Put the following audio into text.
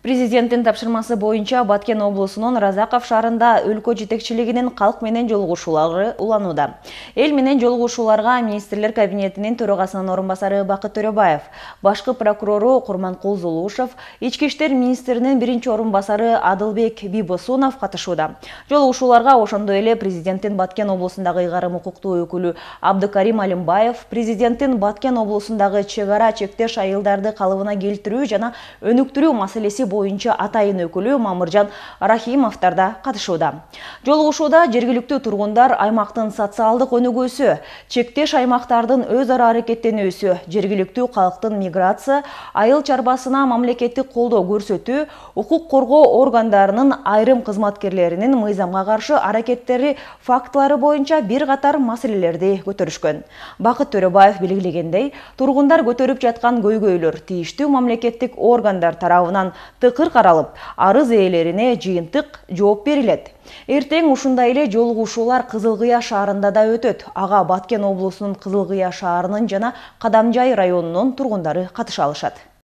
Президенттин тапшырмасы боюнча Баткен облусунун Разаков шаарында өлкө жетекчилигинин калк менен жолугушуулары уланууда. Эл менен жолугушууларга министрлер кабинетинин төрагасынын орун басары Бакыт Төрөбаев, башкы прокурору Курманкул Зулушев, ички иштер министринин биринчи орун басары Адылбек Бибосунов катышууда. Жолугушууларга ошондой эле президенттин Баткен облусундагы ыйгарым укуктуу өкүлү Абдыкарим Алимбаев, президенттин Баткен облусундагы чек ара чектеш айылдарды калыбына келтирүү жана өнүктүрүү маселеси боюнча атайын өкүлү Мамыржан Рахимовтар да катышууда. Жолугушууда жергиликтүү тургундар аймактын социалдык өнүгүүсү, чектеш аймактардын өз ара аракеттенүүсү, жергиликтүү калктын миграция, айыл чарбасына мамлекеттик колдоо көрсөтүү, укук коргоо органдарынын айрым кызматкерлеринин мыйзамга каршы аракеттери фактылары боюнча бир катар маселелерди көтөрүшкөн. Бакыт Төрөбаев белгилегендей, тургундар көтөрүп жаткан көйгөйлөр тийиштүү мамлекеттик органдар тарабынан тыкыр каралып, арыз ээлерине жыйынтык жооп берилет. Эртең ушундай эле жолугушуулар Кызыл Кыя шаарында да өтөт. Ага Баткен облусунун Кызыл Кыя шаарынын жана Кадамжай районунун тургундары катыша алышат.